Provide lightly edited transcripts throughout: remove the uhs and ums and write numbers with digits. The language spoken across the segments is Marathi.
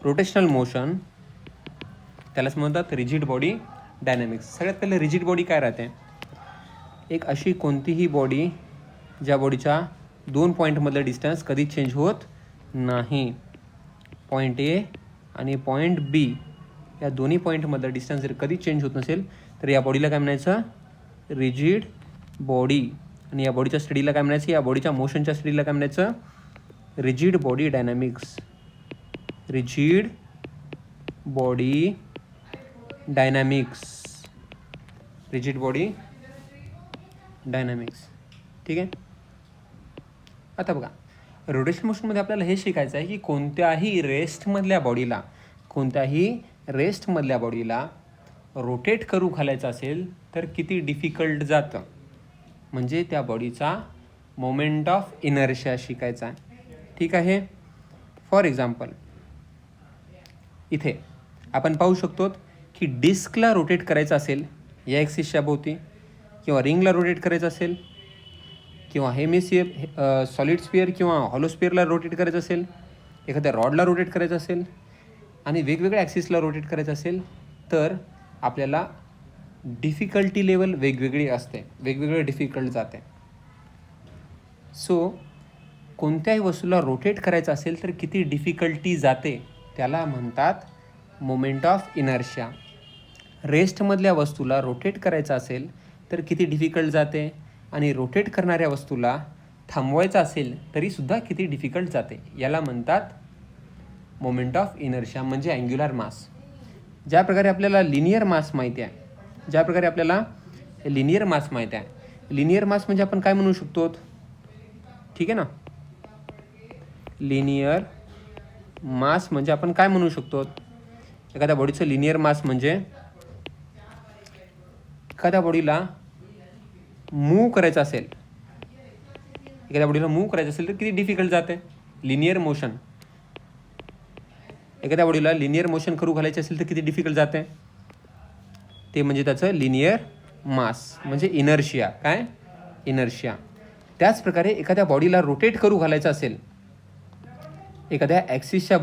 रोटेशनल मोशन, त्यालाच म्हणतात रिजिड बॉडी डायनॅमिक्स. सगळ्यात पहिले रिजिड बॉडी काय राहते? एक अशी कोणतीही बॉडी ज्या बॉडीच्या 2 पॉईंटमधलं डिस्टन्स कधी चेंज होत नाही. पॉईंट ए आणि पॉईंट बी या दोन्ही पॉईंटमधलं डिस्टन्स जर कधी चेंज होत नसेल तर या बॉडीला काय म्हणायचं? Rigid body. आणि या बॉडीच्या स्टडीला काय म्हणायचं? या बॉडीच्या मोशनच्या स्टडीला काय म्हणायचं? Rigid body dynamics. Rigid body dynamics. Rigid body dynamics. ठीक आहे. आता बघा, रोटेशनल मोशनमध्ये आपल्याला हे शिकायचं आहे की कोणत्याही रेस्टमधल्या बॉडीला रोटेट करू घालायचं असेल तर किती डिफिकल्ट जातं. म्हणजे त्या बॉडीचा मोमेंट ऑफ इनर्शिया शिकायचा आहे. ठीक आहे. फॉर एक्झाम्पल इथे आपण पाहू शकतो की डिस्कला रोटेट करायचं असेल या ॲक्सिसच्या भोवती, किंवा रिंगला रोटेट करायचं असेल, किंवा सॉलिड स्पिअर किंवा हॉलो स्पिअरला रोटेट करायचं असेल, एखाद्या रॉडला रोटेट करायचं असेल आणि वेगवेगळ्या ॲक्सिसला रोटेट करायचं असेल तर आपल्याला डिफिकल्टी लेवल वेगवेगळी असते, वेगवेगळं डिफिकल्ट जाते. सो कोणत्याही वस्तूला रोटेट करायचं असेल तर किती डिफिकल्टी जाते त्याला म्हणतात मोमेंट ऑफ इनर्शिया. रेस्टमधल्या वस्तूला रोटेट करायचं असेल तर किती डिफिकल्ट जाते, आणि रोटेट करणाऱ्या वस्तूला थांबवायचं असेल तरीसुद्धा किती डिफिकल्ट जाते, याला म्हणतात मोमेंट ऑफ इनर्शिया म्हणजे अँग्युलर मास. ज्या प्रकारे आपल्याला लिनियर मास माहिती आहे, लिनियर मास म्हणजे आपण काय म्हणू शकतो? ठीक आहे ना. लिनियर मास म्हणजे आपण काय म्हणू शकतो? एखाद्या बॉडीचं लिनियर मास म्हणजे एखाद्या बॉडीला मूव्ह करायचं असेल तर किती डिफिकल्ट जाते? Linear motion. एखाद्या बॉडीला लिनियर मोशन करू घालायचे असेल तर किती डिफिकल्ट जाते? ते म्हणजे त्याचं लिनियर मास म्हणजे इनर्शिया. काय? इनर्शिया. त्याच प्रकारे एखाद्या बॉडीला रोटेट करू घालायचं असेल एखाद्या ॲक्सिसच्या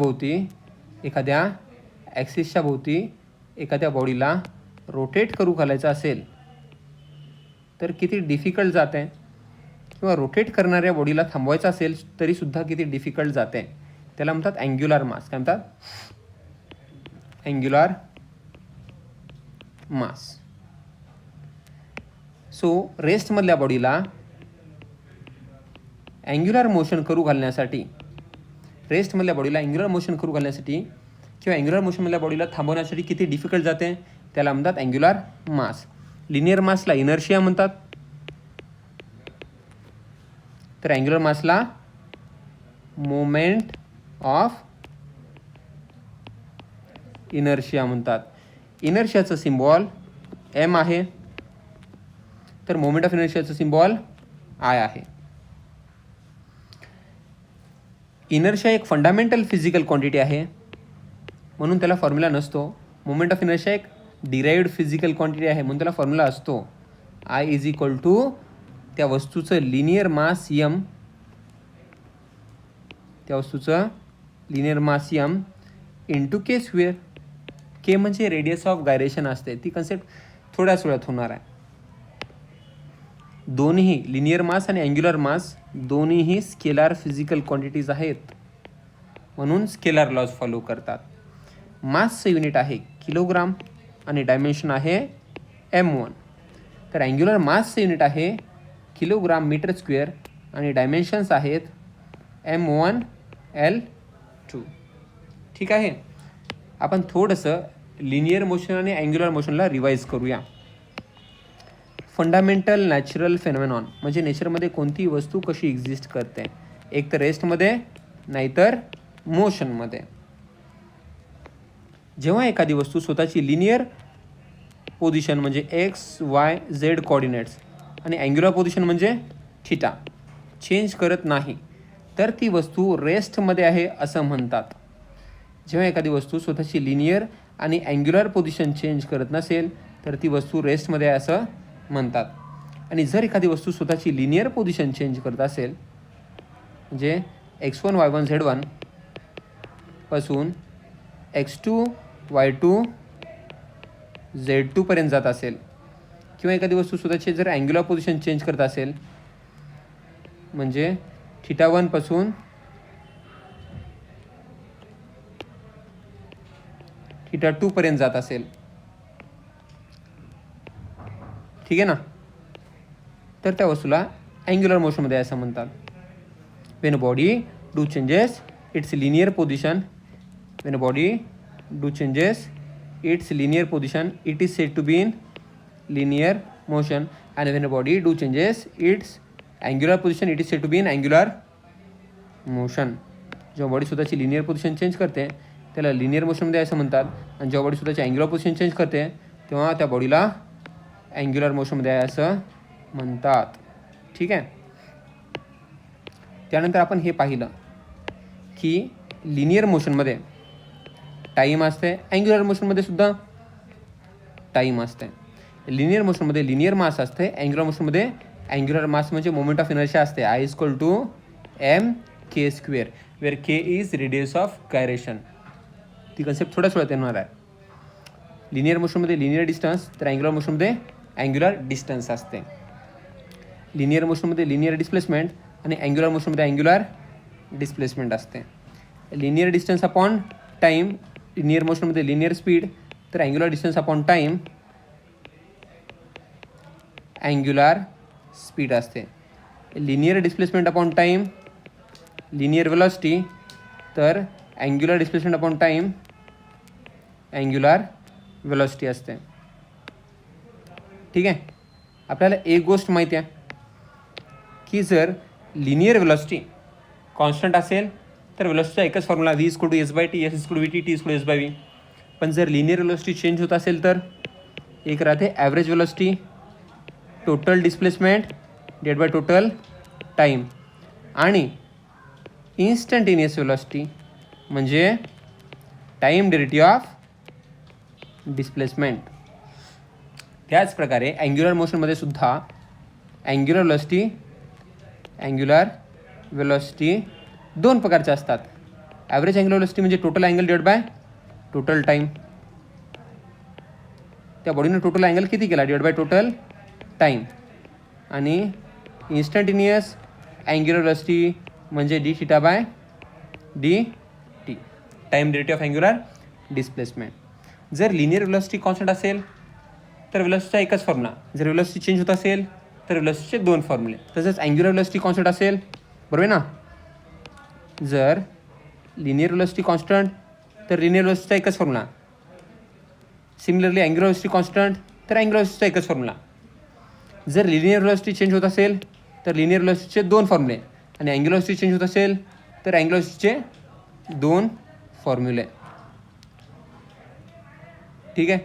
भोवती एखाद्या बॉडीला रोटेट करू घालायचं असेल तर किती डिफिकल्ट जाते, किंवा रोटेट करणाऱ्या बॉडीला थांबवायचं असेल तरीसुद्धा किती डिफिकल्ट जाते, त्याला म्हणतात अँग्युलर मास. काय म्हणतात? अँग्युलर मास. सो रेस्टमधल्या बॉडीला अँग्युलर मोशन करू घालण्यासाठी किंवा अँग्युलर मोशनमधल्या बॉडीला थांबवण्यासाठी किती डिफिकल्ट जाते त्याला म्हणतात अँग्युलर मास. लिनियर मासला इनर्शिया म्हणतात, तर अँग्युलर मासला मोमेंट ऑफ इनर्शिया म्हणतात. इनर्शियाचं सिम्बॉल एम आहे, तर मोमेंट ऑफ इनर्शियाचं सिम्बॉल आय आहे. इनर्शिया एक फंडामेंटल फिजिकल क्वांटिटी आहे म्हणून त्याला फॉर्म्युला नसतो. मोमेंट ऑफ इनर्शिया एक डिराइव्ड फिजिकल क्वांटिटी आहे म्हणून त्याला फॉर्म्युला असतो. आय इज इक्वल टू त्या वस्तूचं लिनियर मास यम इंटू के स्क्वेअर. के म्हणजे रेडियस ऑफ गायरेशन असते. ती कन्सेप्ट थोड्याच वेळात होणार आहे. दोन्ही लिनियर मास आणि अँग्युलर मास दोन्हीही स्केलार फिजिकल क्वांटिटीज आहेत म्हणून स्केलार लॉज फॉलो करतात. मासचं युनिट आहे किलोग्राम आणि डायमेन्शन आहे m1. तर अँग्युलर मासचं युनिट आहे किलोग्राम मीटर स्क्वेअर आणि डायमेन्शन्स आहेत m1 L2. ठीक आहे. आपण थोडंसं लिनियर मोशन आणि अँग्युलर मोशनला रिवाईज करूया. फंडामेंटल नॅचरल फेनॉमेनॉन म्हणजे नेचरमध्ये कोणती वस्तू कशी एक्झिस्ट करते, एक तर रेस्टमध्ये नाहीतर मोशनमध्ये. जेव्हा एखादी वस्तू स्वतःची लिनियर पोझिशन म्हणजे XY Z कोऑर्डिनेट्स आणि अँग्युलर पोझिशन म्हणजे थिटा चेंज करत नाही तर ती वस्तू रेस्टमध्ये आहे असं म्हणतात. जेव्हा एखादी वस्तू स्वतःची लिनियर आणि अँग्युलर पोझिशन चेंज करत नसेल तर ती वस्तू रेस्टमध्ये आहे असं म्हणतात. आणि जर एखादी वस्तू स्वतःची लिनियर पोझिशन चेंज करत असेल म्हणजे X1 Y1 Z1 पासून x2 y2 z2पर्यंत जात असेल किंवा एखादी वस्तू स्वतःची जर अँग्युलर पोझिशन चेंज करत असेल म्हणजे θ1 पासून θ2 पर्यंत जात असेल, ठीक आहे ना, तर त्या वस्तूला अँग्युलर मोशनमध्ये असं म्हणतात. when a body do changes its linear position when a body do changes its linear position it is said to be in linear motion and when a body do changes its angular position it is said to be in angular motion. जेव्हा बॉडी स्वतःची लिनियर पोझिशन चेंज करते त्याला लिनियर मोशनमध्ये असं म्हणतात आणि जेव्हा बॉडी स्वतःची अँग्युलर पोझिशन चेंज करते तेव्हा त्या बॉडीला अँग्युलर मोशनमध्ये आहे असं म्हणतात, ठीक आहे. त्यानंतर आपण हे पाहिलं की लिनियर मोशनमध्ये टाईम असते, अँग्युलर मोशनमध्ये सुद्धा टाईम असते. लिनियर मोशनमध्ये लिनियर मास असते, अँग्युलर मोशनमध्ये अँग्युलर मास म्हणजे मोमेंट ऑफ इनर्शिया असते I=mk², where k is radius of gyration. ती कन्सेप्ट थोड्याच वेळात येणार आहे. लिनियर मोशनमध्ये लिनियर डिस्टन्स तर अँग्युलर मोशनमध्ये अँग्युलर डिस्टन्स असते. लिनियर मोशनमध्ये लिनियर डिस्प्लेसमेंट आणि अँग्युलर मोशनमध्ये अँग्युलर डिस्प्लेसमेंट असते. Linear distance upon time, linear मोशनमध्ये लिनियर स्पीड तर angular distance upon time angular speed असते. Linear displacement upon time linear velocity तर angular displacement upon time angular velocity असते, ठीक आहे. आपल्याला एक गोष्ट माहिती आहे की जर लिनियर वेलॉसिटी कॉन्स्टंट असेल तर वेलॉसिटीचा एकच फॉर्म्युला v=s/t, s=vt, t=s/v. पण जर लिनियर वेलॉसिटी चेंज होत असेल तर एक राहते average velocity, total displacement divide by total time आणि इन्स्टंटेनियस वेलॉसिटी म्हणजे टाईम डेरिव्हेटिव्ह ऑफ डिस्प्लेसमेंट. त्याच प्रकारे अँग्युलर मोशनमध्ये सुद्धा अँग्युलर वेलॉसिटी दोन प्रकारच्या असतात. ॲव्हरेज अँग्युलर वेलॉसिटी म्हणजे total angle divide by total time. त्या बॉडीनं टोटल अँगल किती केला डिवाइड बाय टोटल टाईम. आणि इन्स्टंटेनियस अँग्युलर वेलॉसिटी म्हणजे dθ/dt, time derivative of angular displacement. जर लिनियर वेलॉसिटी कॉन्स्टंट असेल तर वेलॉसिटीचा एकच फॉर्म्युला, जर वेलॉसिटी चेंज होत असेल तर वेलॉसिटीचे दोन फॉर्म्युले. तसंच अँग्युलर वेलॉसिटी कॉन्स्टंट असेल, बरोबर ना. जर लिनियर वेलॉसिटी कॉन्स्टंट तर लिनियर वेलॉसिटीचा एकच formula. Similarly angular velocity constant तर अँग्युलर वेलॉसिटीचा एकच फॉर्म्युला. जर लिनियर वेलॉसिटी चेंज होत असेल तर लिनियर वेलॉसिटीचे दोन फॉर्म्युले आणि अँग्युलर वेलॉसिटी चेंज होत असेल तर अँग्युलर वेलॉसिटीचे दोन फॉर्म्युले, ठीक आहे.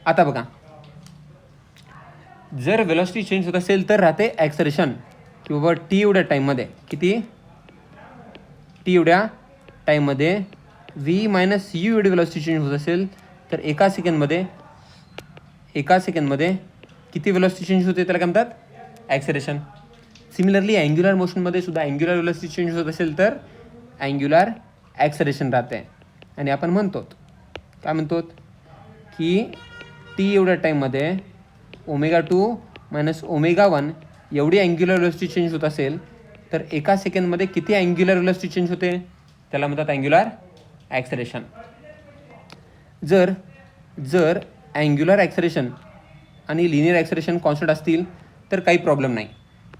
आता बघा, जर वेलॉसिटी चेंज होत असेल तर राहते ॲक्सलरेशन की बाबा टी एवढ्या टाईममध्ये किती, टी एवढ्या टाईममध्ये v - u एवढी वेलॉसिटी चेंज होत असेल तर एका सेकंदमध्ये किती वेलॉसिटी चेंज होते त्याला काय म्हणतात, ॲक्सलरेशन. सिमिलरली अँग्युलर मोशनमध्ये सुद्धा अँग्युलर वेलॉसिटी चेंज होत असेल तर अँग्युलर ॲक्सलरेशन राहते. आणि आपण म्हणतो काय म्हणतो की टी एवढ्या टाईममध्ये ω2 - ω1 एवढी अँग्युलर वेलॉसिटी चेंज होत असेल तर एका सेकंदमध्ये किती अँग्युलर वेलॉसिटी चेंज होते त्याला म्हणतात अँग्युलर ॲक्सलरेशन. जर अँग्युलर ॲक्सलरेशन आणि लिनियर ॲक्सलरेशन कॉन्स्टंट असतील तर काही प्रॉब्लेम नाही.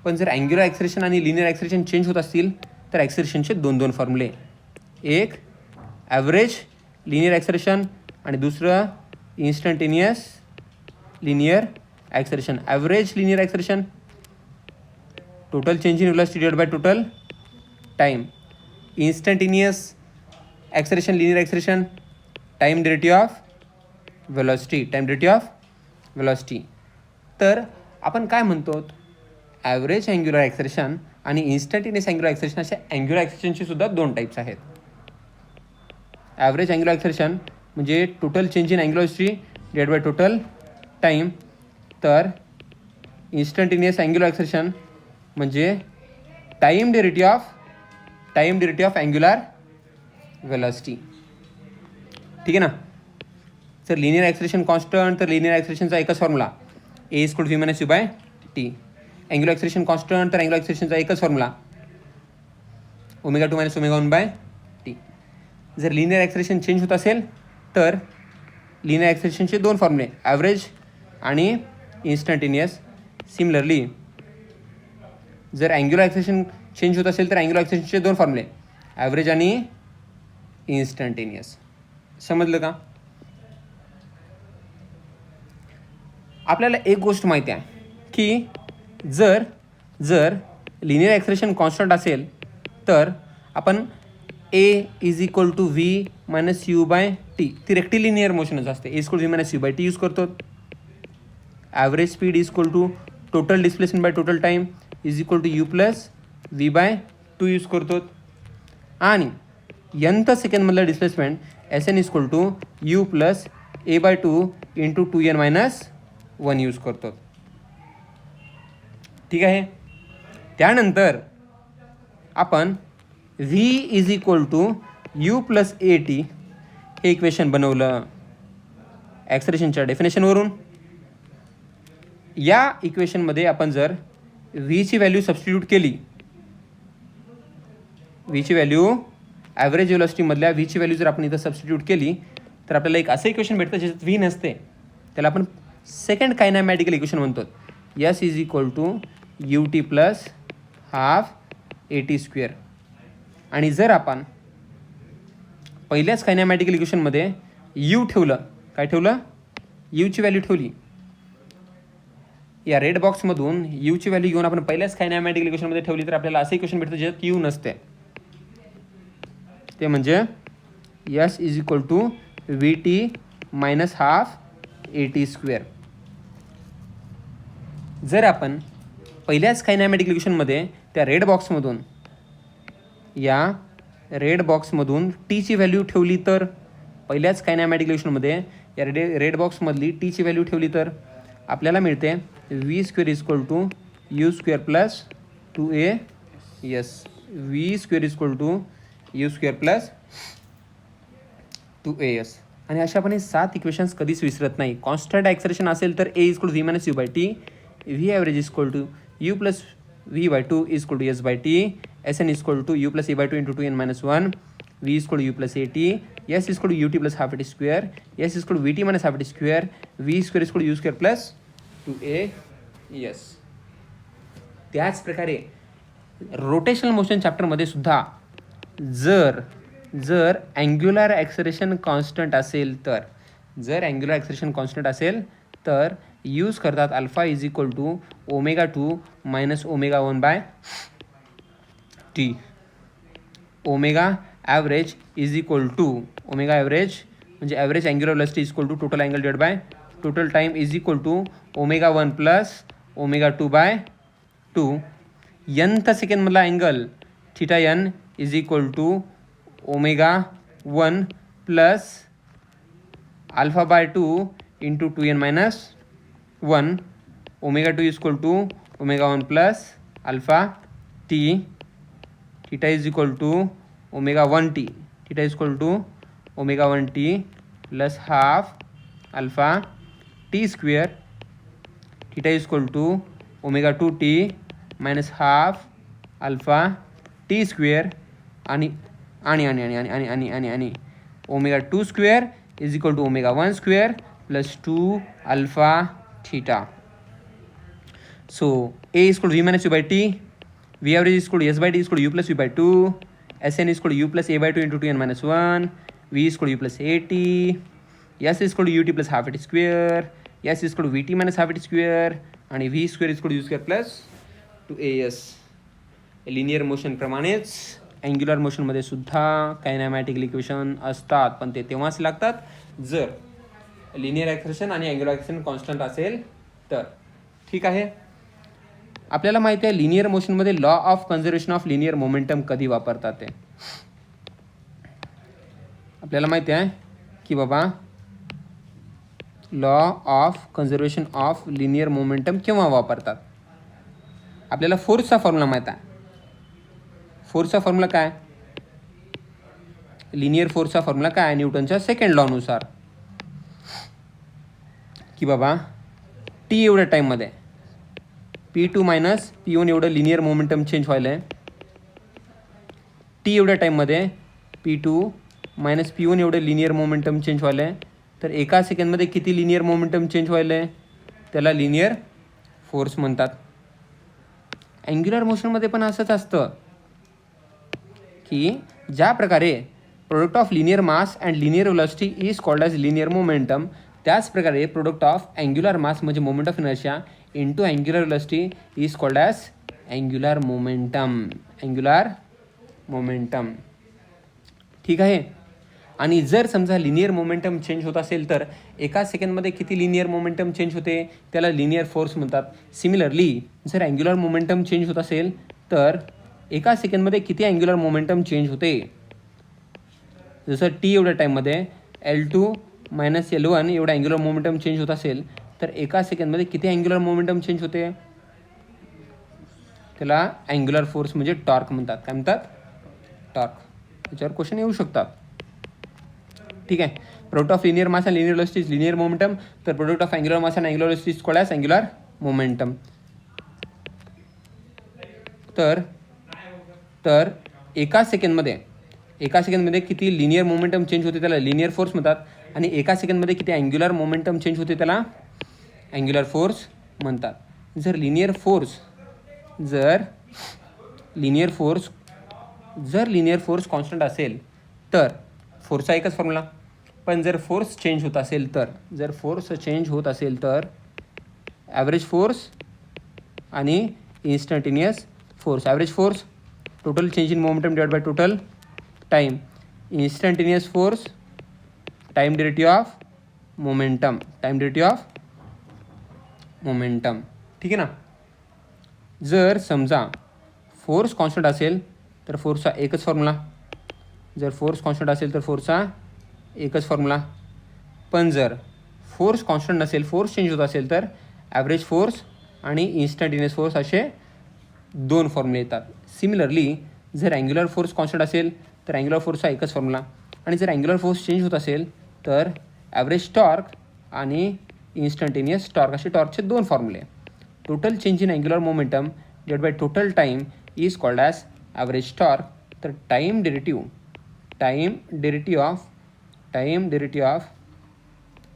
पण जर अँग्युलर ॲक्सलरेशन आणि लिनियर ॲक्सलरेशन चेंज होत असतील तर ॲक्सलरेशनचे दोन फॉर्म्युले, एक ॲव्हरेज लिनियर ॲक्सलरेशन आणि दुसरं instantaneous linear acceleration. Average linear acceleration total change in velocity divide by total time. Instantaneous acceleration linear acceleration time derivative of velocity. तर आपण काय म्हणतो, ॲव्हरेज अँग्युलर ॲक्सलरेशन आणि इन्स्टंटेनियस अँग्युलर ॲक्सलरेशन अशा अँग्युलर ॲक्सलरेशनचे सुद्धा दोन टाईप्स आहेत. ॲव्हरेज अँग्युलर ॲक्सलरेशन म्हणजे total change in angular velocity divide by total time. तर इन्स्टंटेनियस अँग्युलर ॲक्सलरेशन म्हणजे time derivative of angular velocity. ठीक आहे ना. तर लिनियर ॲक्सेलरेशन कॉन्स्टंट, तर लिनियर ॲक्सेलरेशनचा एकच formula a is equal to v minus u by t. Angular acceleration constant, तर अँग्युलर ॲक्सेलरेशनचा एकच formula omega 2 minus omega 1 by t. जर लिनियर ॲक्सेलरेशन चेंज होत असेल तर लिनियर ॲक्सेलरेशनचे दोन फॉर्म्युले ॲव्हरेज आणि इन्स्टंटेनियस. सिमिलरली जर अँग्युलर ॲक्सेलरेशन चेंज होत असेल तर अँग्युलर ॲक्सेलरेशनचे दोन फॉर्म्युले ॲव्हरेज आणि इन्स्टंटेनियस. समजलं का. आपल्याला एक गोष्ट माहिती आहे की जर लिनियर ॲक्सेलरेशन कॉन्स्टंट असेल तर आपण a is equal to v minus u by t, ती रेक्टिलिनियर मोशनच असते. A is equal v minus u by t use करतो. Average speed is equal to total displacement by total time is equal to u plus v by two use करतो. आणि nth सेकंडमधलं displacement s n is equal to u plus a by two into 2n minus 1 use करतो. ठीक आहे. त्यानंतर आपण v is equal to u plus a t हे इक्वेशन बनवलं ॲक्सेलरेशनच्या डेफिनेशनवरून. या इक्वेशनमध्ये आपण जर व्हीची व्हॅल्यू सबस्टिट्यूट केली, व्हीची व्हॅल्यू ॲव्हरेज वेलॉसिटीमधल्या व्हीची व्हॅल्यू जर आपण इथं सबस्टिट्यूट केली तर आपल्याला एक असं इक्वेशन भेटतं ज्याच्यात व्ही नसते. त्याला आपण सेकंड कायनॅमॅटिकल इक्वेशन म्हणतो. S is equal to u t plus half a t square. आणि जर आपण पहिल्याच कायनॅमॅटिकल इक्वेशनमध्ये यू ठेवलं, काय ठेवलं, यूची व्हॅल्यू ठेवली, या रेड बॉक्समधून यूची व्हॅल्यू घेऊन आपण पहिल्याच कायनॅमॅटिकल इक्वेशनमध्ये ठेवली तर आपल्याला असं इक्वेशन भेटतं ज्याच्यात यू नसते. ते म्हणजे s is equal to v t minus half a t square. जर आपण पहिल्याच कायनॅमॅटिकल इक्वेशनमध्ये त्या रेड बॉक्समधून टीची व्हॅल्यू ठेवली तर, पहिल्याच कायनॅमॅटिकल इक्वेशनमध्ये या रेड बॉक्समधली टीची व्हॅल्यू ठेवली तर आपल्याला मिळते v square is equal to u square plus 2a s. V square is equal to u square plus 2as. आणि अशापणे 7 इक्वेशन्स कधीच विसरत नाही. कॉन्स्टंट ॲक्सेलरेशन असेल तर a is equal to v minus u by t, v average is equal to u plus v by two is equal to s by t, s n is equal to u plus a by two into 2n minus 1, v is equal to u plus a t, s is equal to u t plus half a t square, s is equal to v t minus half a t square, v square is equal to u square plus 2a s. त्याच प्रकारे रोटेशनल मोशन चॅप्टरमध्ये सुद्धा जर अँग्युलर ॲक्सेलरेशन कॉन्स्टंट असेल तर, जर अँग्युलर ॲक्सेलरेशन कॉन्स्टंट असेल तर यूज करतात alpha is equal to omega 2 minus omega 1 by t. Omega average is equal to omega average म्हणजे average angular velocity is equal to total angle divide by total time is equal to omega 1 plus omega 2 by 2. nth सेकंडमधला angle theta n is equal to omega 1 plus alpha by 2 into 2n minus 1. Omega 2 is equal to omega 1 plus alpha t. Theta is equal to omega 1 t. Theta is equal to omega 1 t plus half alpha t square. Theta is equal to omega 2 t minus half alpha t square आणि आणि आणि आणि आणि आणि आणि आणि आणि omega 2 square is equal to omega 1 square plus 2 alpha theta. So a is equal to v minus u by t, v average is equal to s by t is equal to u plus u by two, s n is equal to u plus a by two into 2n minus 1, v is equal to u plus a t, s is equal to u t plus half a t square, s is equal to v t minus half a t square आणि v square is equal to u square plus 2as. Linear मोशनप्रमाणेच अँग्युलर मोशनमध्ये सुद्धा कायनॅमॅटिकल इक्वेशन असतात, पण ते तेव्हाच लागतात जर लिनियर ॲक्सेलरेशन आणि अँग्युलर ॲक्सेलरेशन कॉन्स्टंट असेल तर. ठीक आहे. आपल्याला माहिती आहे लिनियर मोशनमध्ये law of conservation of linear momentum कधी वापरतात ते. आपल्याला माहिती आहे की बाबा law of conservation of linear momentum केव्हा वापरतात. आपल्याला फोर्सचा फॉर्म्युला माहीत आहे. फोर्सचा फॉर्म्युला काय, लिनियर फोर्सचा फॉर्म्युला काय आहे न्यूटनच्या सेकंड लॉनुसार, की बाबा टी एवढ्या टाईममध्ये P2 मायनस P1 एवढं लिनियर मोमेंटम चेंज व्हायलं आहे. टी एवढ्या टाईममध्ये P2 मायनस P1 एवढं लिनियर मोमेंटम चेंज व्हायलं आहे. तर एका सेकंडमध्ये किती लिनियर मोमेंटम चेंज व्हायलं आहे त्याला लिनियर फोर्स म्हणतात. अँग्युलर मोशनमध्ये पण असंच असतं की ज्या प्रकारे product of linear mass and linear velocity is called as linear momentum, त्याच प्रकारे प्रोडक्ट ऑफ अँग्युलर मास म्हणजे moment of inertia into angular velocity is called as angular momentum. Angular momentum. ठीक आहे. आणि जर समजा लिनियर मोमेंटम चेंज होत असेल तर एका सेकंडमध्ये किती लिनियर मोमेंटम चेंज होते त्याला लिनियर फोर्स म्हणतात. सिमिलरली जर अँग्युलर मोमेंटम चेंज होत असेल तर एका सेकंडमध्ये किती अँग्युलर मोमेंटम चेंज होते. जसं टी एवढ्या टाईममध्ये L2 मायनस L1 एवढा अँग्युलर मोमेंटम चेंज होत असेल तर एका सेकंडमध्ये किती अँग्युलर मोमेंटम चेंज होते त्याला अँग्युलर फोर्स म्हणजे टॉर्क म्हणतात. काय म्हणतात? टॉर्क. त्याच्यावर क्वेश्चन येऊ शकतात. ठीक आहे. Product of linear mass and linear velocity is linear momentum, तर product of angular mass and angular velocity is called as angular momentum. तर एका सेकंडमध्ये किती लिनियर मोमेंटम चेंज होते त्याला लिनियर फोर्स म्हणतात. आणि एका सेकंडमध्ये किती अँग्युलर मोमेंटम चेंज होते त्याला अँग्युलर फोर्स म्हणतात. जर लिनियर फोर्स कॉन्स्टंट असेल तर फोर्सचा एकच फॉर्म्युला. पण जर फोर्स चेंज होत असेल तर ॲव्हरेज फोर्स आणि instantaneous force. Average force total change in momentum divide by total time. Instantaneous force time derivative of momentum. ठीक आहे ना. जर समजा फोर्स कॉन्स्टंट असेल तर फोर्सचा एकच फॉर्म्युला. पण जर फोर्स कॉन्स्टंट नसेल, फोर्स चेंज होत असेल तर ॲव्हरेज फोर्स आणि इन्स्टंटेनियस फोर्स असे दोन फॉर्म्युले येतात. सिमिलरली जर अँग्युलर फोर्स कॉन्स्टंट असेल तर अँग्युलर फोर्सचा एकच फॉर्म्युला. आणि जर अँग्युलर फोर्स चेंज होत असेल तर ॲव्हरेज टॉर्क आणि इन्स्टंटेनियस टॉर्क असे टॉर्कचे दोन फॉर्म्युले. Total change in angular momentum divide by total time is called as average torque. तर time derivative of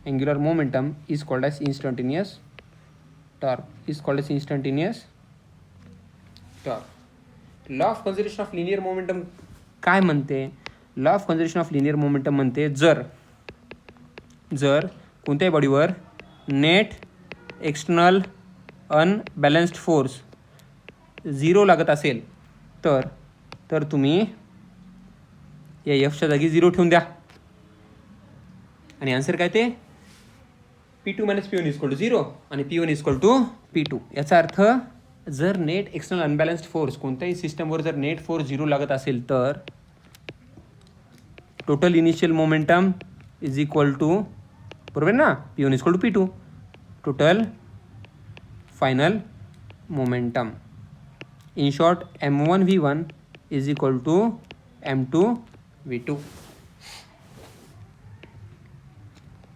angular momentum is called as instantaneous torque. Law of conservation of linear momentum काय म्हणते? Law of conservation of linear momentum म्हणते जर कोणत्याही बॉडीवर नेट एक्सटर्नल अनबॅलन्स्ड फोर्स 0 लागत असेल तर तुम्ही या एफच्या जागी 0 ठेवून द्या. आणि आन्सर काय ते P2 minus P1 is equal to 0 आणि P1 is equal to P2. याचा अर्थ जर नेट एक्सटर्नल अनबॅलन्स्ड फोर्स कोणत्याही सिस्टमवर जर नेट फोर्स 0 लागत असेल तर total initial momentum is equal to, बरोबर ना, P1 is equal to P2. Total final momentum. In short M1 V1 is equal to M2 V2.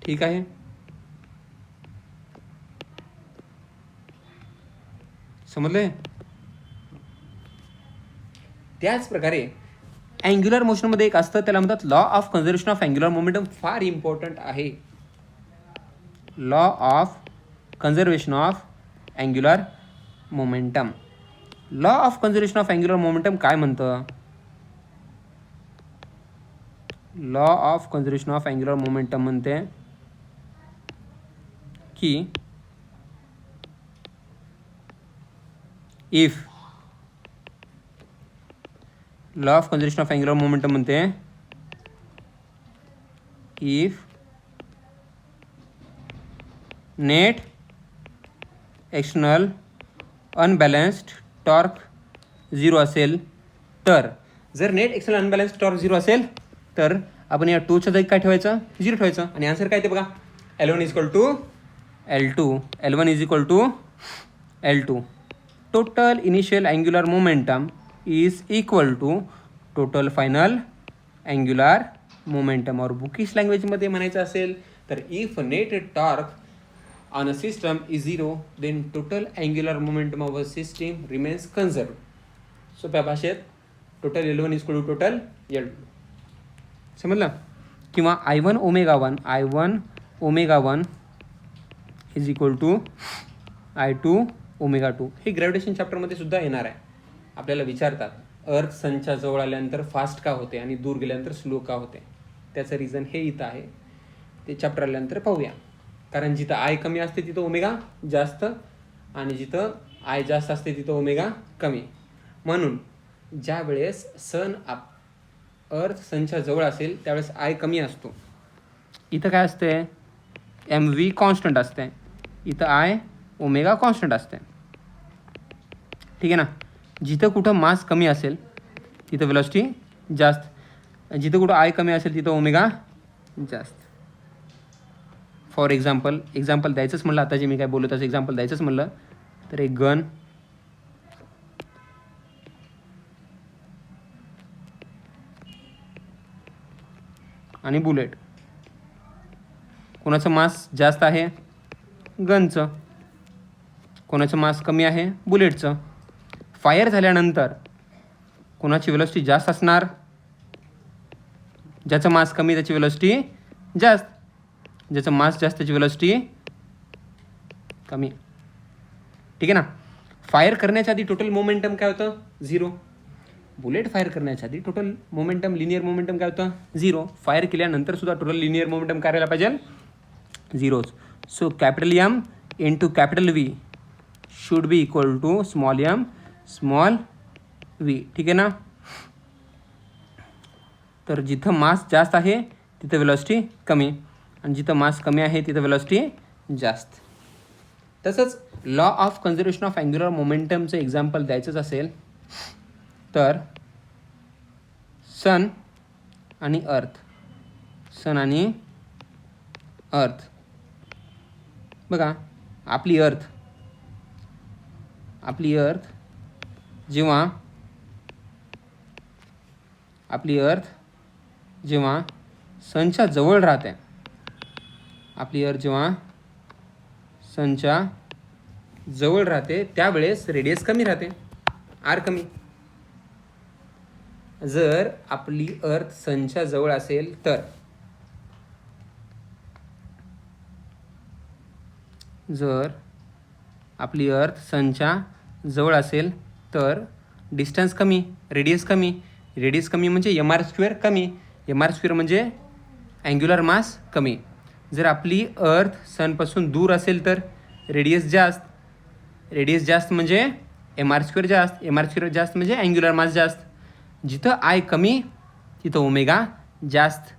ठीक आहे. समजले? त्याच प्रकारे अँग्युलर मोशनमध्ये एक असतं त्याला म्हणतात law of conservation of angular momentum. फार इम्पॉर्टंट आहे. Law of conservation of angular momentum. Law of conservation of angular momentum काय म्हणतं? Law of conservation of angular momentum म्हणते की if law of conservation of angular momentum म्हणते if net external unbalanced torque 0 असेल तर, जर नेट एक्सटर्नल अनबॅलन्स्ड टॉर्क 0 असेल तर आपण या 2च्या जागी काय ठेवायचं? 0 ठेवायचं. आणि आन्सर काय ते बघा, L1 is equal to L2, L1 is equal to L2. Total initial angular momentum is equal to total final angular momentum. और बुकिश लँग्वेजमध्ये म्हणायचं असेल तर if net torque on a system is 0 then total angular momentum of a system remains conserve. सोप्या भाषेत total L1 is equal to total L2. समजलं. किंवा I1 omega 1 is equal to I2 omega 2. हे ग्रॅव्हिटेशन चॅप्टरमध्ये सुद्धा येणार आहे. आपल्याला विचारतात अर्थ सनच्या जवळ आल्यानंतर फास्ट का होते आणि दूर गेल्यानंतर स्लो का होते. त्याचं रिझन हे इथं आहे. ते चॅप्टर आल्यानंतर पाहूया. कारण जिथं आय कमी असते तिथं ओमेगा जास्त आणि जिथं आय जास्त असते तिथं ओमेगा कमी. म्हणून ज्या वेळेस अर्थ सनच्या जवळ असेल त्यावेळेस आय कमी असतो. इथं काय असते MV कॉन्स्टंट असते. इथं आय ओमेगा कॉन्स्टंट असते. ठीक आहे ना. जिथं कुठं मास कमी असेल तिथं वेलोसिटी जास्त, जिथं कुठं आय कमी असेल तिथं ओमेगा जास्त. फॉर एक्झाम्पल द्यायचंच म्हणलं, आता जे मी काय बोलत असं एक्झाम्पल द्यायचंच म्हणलं तर एक गन आणि बुलेट. कोणाचं मास जास्त आहे गनचं, कोणाचं मास कमी आहे बुलेटचं. फायर झाल्यानंतर कोणाची वेलोसिटी जास्त असणार, ज्याचं मास कमी त्याची वेलोसिटी जास्त, ज्याचं मास जास्त त्याची वेलोसिटी कमी. ठीक आहे ना. फायर करण्याच्या आधी टोटल मोमेंटम काय होतं 0. बुलेट फायर करण्याच्या आधी टोटल मोमेंटम लिनियर मोमेंटम काय होतं 0. फायर केल्यानंतर सुद्धा टोटल लिनियर मोमेंटम काय राहायला पाहिजे 0च. So capital M into capital V should be equal to small m small v. ठीक आहे ना. तर जिथं मास जास्त आहे तिथं वेलोसिटी कमी आणि जिथं मास कमी आहे तिथं वेलोसिटी जास्त. तसंच law of conservation of angular मोमेंटमचं एक्झाम्पल द्यायचंच असेल तर सन आणि अर्थ. बघा आपली अर्थ जेव्हा सनच्या जवळ राहते, त्यावेळेस रेडियस कमी राहते, आर कमी. जर आपली अर्थ सनच्या जवळ असेल तर डिस्टन्स कमी, रेडियस कमी म्हणजे MR² कमी. MR² म्हणजे अँग्युलर मास कमी. जर आपली अर्थ सनपासून दूर असेल तर रेडियस जास्त म्हणजे MR² जास्त. MR² जास्त म्हणजे अँग्युलर मास जास्त. जिथं आय कमी तिथं ओमेगा जास्त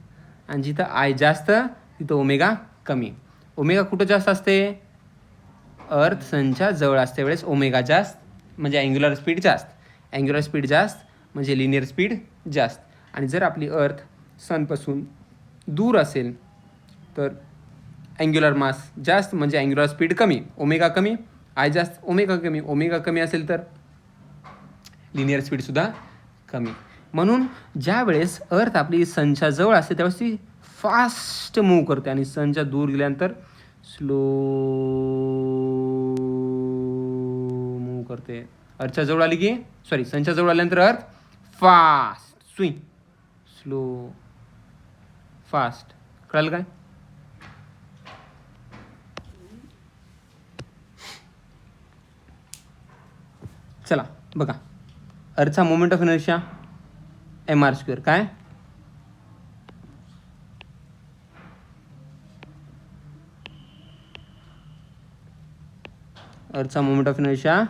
आणि जिथं आय जास्त तिथं ओमेगा कमी. ओमेगा कुठं जास्त असते, अर्थ सनच्या जवळ असते वेळेस ओमेगा जास्त म्हणजे अँग्युलर स्पीड जास्त म्हणजे लिनियर स्पीड जास्त. आणि जर आपली अर्थ सनपासून दूर असेल तर अँग्युलर मास जास्त म्हणजे अँग्युलर स्पीड कमी, ओमेगा कमी, आय जास्त ओमेगा कमी असेल तर लिनियर स्पीडसुद्धा कमी. म्हणून ज्या वेळेस अर्थ आपली सनच्या जवळ असते त्यावेळेस ती फास्ट मूव्ह करते आणि सनच्या दूर गेल्यानंतर स्लो मूव्ह करते. सनच्या जवळ आल्यानंतर अर्थ फास्ट स्विंग, स्लो फास्ट. कळालं काय. चला बघा अर्थचा मोमेंट ऑफ इनर्शिया MR². काय अर्थचा मोमेंट ऑफ इनर्शिया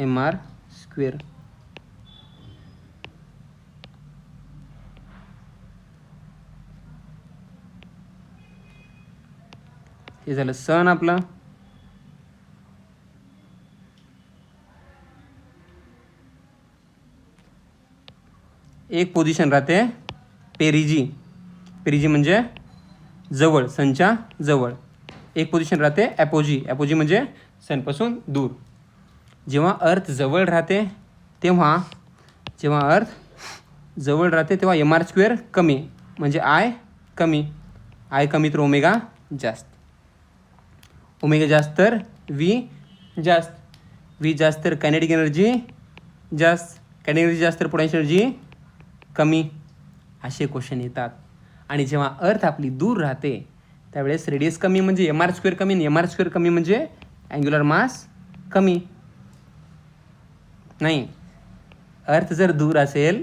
MR². हे झालं सन आपलं. एक पोझिशन राहते पेरिजी म्हणजे जवळ, सनच्या जवळ. एक पोझिशन राहते ॲपोजी म्हणजे सनपासून दूर. जेव्हा अर्थ जवळ राहते तेव्हा एम आर स्क्वेअर कमी, म्हणजे आय कमी तर ओमेगा जास्त, ओमेगा जास्त तर व्ही जास्त तर कायनेटिक एनर्जी जास्त, कायनेटिक एनर्जी जास्त तर पोटेन्शियल एनर्जी कमी, असे क्वेश्चन येतात. आणि जेव्हा अर्थ आपली दूर राहते त्यावेळेस रेडियस कमी म्हणजे एम आर स्क्वेअर कमी, एम आर स्क्वेअर कमी म्हणजे अँग्युलर मास कमी. नाही, अर्थ जर दूर असेल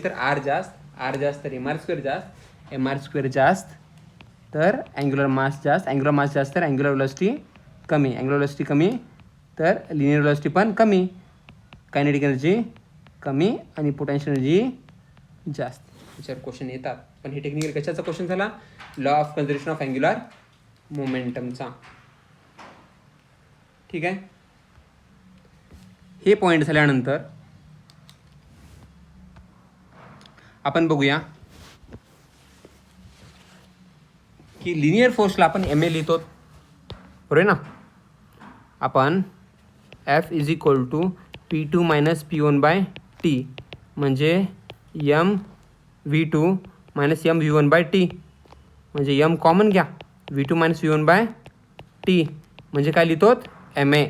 तर आर जास्त तर एम आर स्क्वेअर जास्त तर अँग्युलर मास जास्त तर अँग्युलर वेलोसिटी कमी तर लिनियर वेलोसिटी पण कमी, कायनेटिक एनर्जी कमी आणि पोटेन्शियल एनर्जी जास्त. याच्यावर क्वेश्चन येतात. पण हे टेक्निकल कशाचा क्वेश्चन झाला? Law of conservation of angular मोमेंटमचा. ठीक आहे. हे पॉईंट झाल्यानंतर आपण बघूया की लिनियर फोर्सला आपण एम ए लिहितो, बरोबर ना. आपण f is equal to P2 minus P1/T म्हणजे M V2 minus M V1/T, म्हणजे एम कॉमन घ्या, V2 मायनस V1/T म्हणजे काय लिहितो? M a.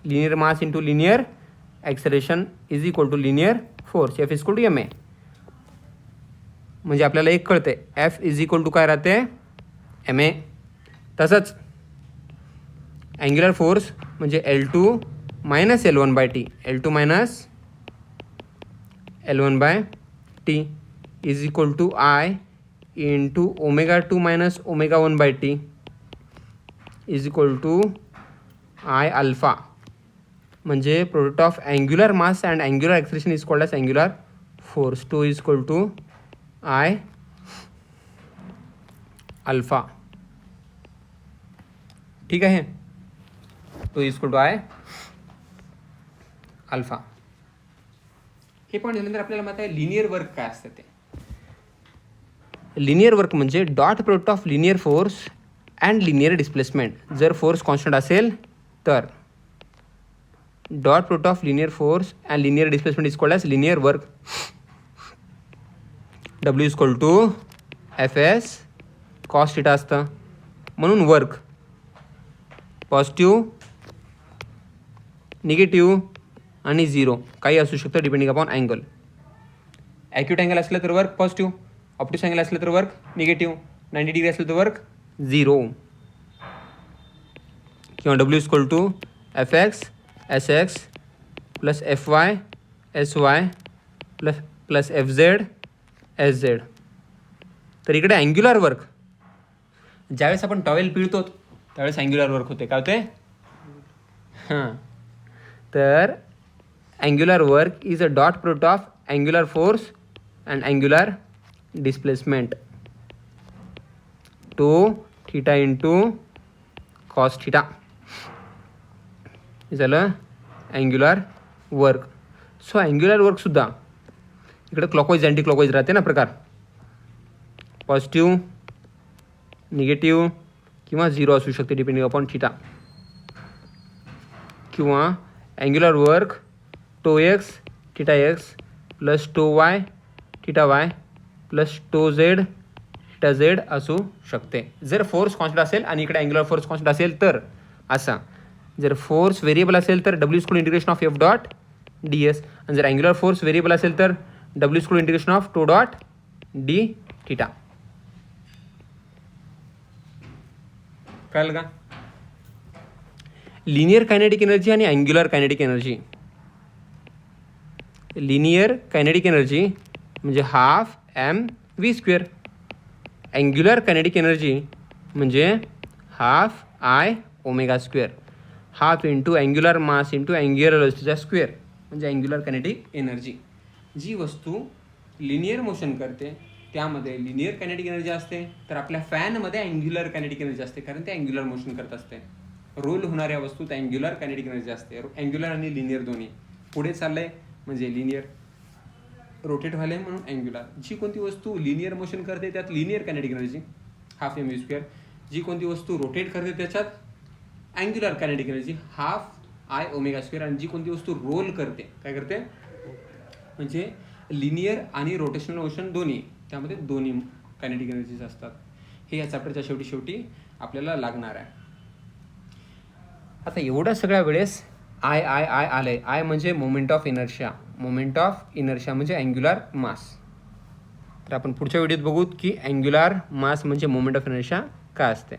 Linear mass into linear acceleration is equal to linear force, f is equal to m a. म्हणजे आपल्याला एक कळते एफ इज इक्वल टू काय राहते? M a. तसंच अँग्युलर फोर्स म्हणजे L2 minus L1/T, L2 minus L1/T is equal to I into ω2 minus ω1/T is equal to I alpha. म्हणजे product of angular mass and angular acceleration is called as angular force. 2 is equal to I alpha. ठीक आहे. 2 is equal to I alpha. हे पॉईंट झाल्यानंतर आपल्याला माहिती आहे लिनियर वर्क काय असतं ते. लिनियर वर्क म्हणजे dot product of linear force and linear displacement. जर फोर्स कॉन्स्टंट असेल तर dot product of linear force and linear displacement is called as linear work. W is equal to FS cos theta असतं. म्हणून वर्क पॉझिटिव्ह, निगेटिव्ह आणि 0 काही असू शकतं depending upon angle. Acute angle असलं तर वर्क पॉझिटिव्ह, ऑप्टिक्स अँगल असलं तर वर्क निगेटिव्ह, 90 डिग्री असलं तर वर्क 0. किंवा W is equal to FX SX plus FY SY plus FZ SZ. तर इकडे अँग्युलर वर्क ज्यावेळेस आपण टॉवेल पिळतो त्यावेळेस अँग्युलर वर्क होते. काय होते? हां. तर angular work is a dot product of angular force and angular displacement. 2 theta into cos theta झालं अँग्युलर वर्क. सो अँग्युलर वर्कसुद्धा इकडे क्लॉकवाईज अँटी क्लॉकवाईज राहते ना प्रकार. पॉझिटिव्ह, निगेटिव्ह किंवा 0 असू शकते डिपेंडिंग अपॉन थीटा. किंवा अँग्युलर वर्क टो एक्स थीटा एक्स प्लस टो वाय थीटा वाय प्लस टो झेड थीटा झेड असू शकते. जर फोर्स कॉन्स्टंट असेल आणि इकडे अँग्युलर फोर्स कॉन्स्टंट असेल तर असा. जर फोर्स व्हेरिएबल असेल तर W equal integration of F dot DS. आणि जर अँग्युलर फोर्स व्हेरिएबल असेल तर W equal integration of tau dot D theta. कळलं का? लिनियर कायनेटिक एनर्जी आणि angular kinetic energy. Linear kinetic energy म्हणजे half mv². Angular kinetic energy म्हणजे half I ω². Half into angular mass into angular वेलोसिटीचा स्क्वेअर म्हणजे अँग्युलर कायनेटिक एनर्जी. जी वस्तू लिनियर मोशन करते त्यामध्ये लिनियर कायनेटिक एनर्जी असते, तर आपल्या फॅनमध्ये अँग्युलर कायनेटिक एनर्जी असते कारण ते अँग्युलर मोशन करत असते. रोल होणाऱ्या वस्तूत अँग्युलर कायनेटिक एनर्जी असते. अँग्युलर आणि लिनियर दोन्ही. पुढे चाललंय म्हणजे लिनियर, रोटेट व्हायला म्हणून अँग्युलर. जी कोणती वस्तू लिनियर मोशन करते त्यात linear kinetic energy half mv². जी कोणती वस्तू रोटेट करते त्याच्यात angular kinetic energy half i omega square. आणि जी कोणती वस्तू रोल करते, काय करते, म्हणजे लिनियर आणि रोटेशनल मोशन दोन्ही, त्यामध्ये दोन्ही कायनेटिक एनर्जीज असतात. हे या चॅप्टरच्या शेवटी आपल्याला लागणार आहे. आता एवढ्या सगळ्या वेळेस आय आय आय आलंय. आय म्हणजे moment of inertia, moment of inertia म्हणजे अँग्युलर मास. तर आपण पुढच्या व्हिडिओत बघू की अँग्युलर मास म्हणजे मोमेंट ऑफ इनर्शिया काय असते.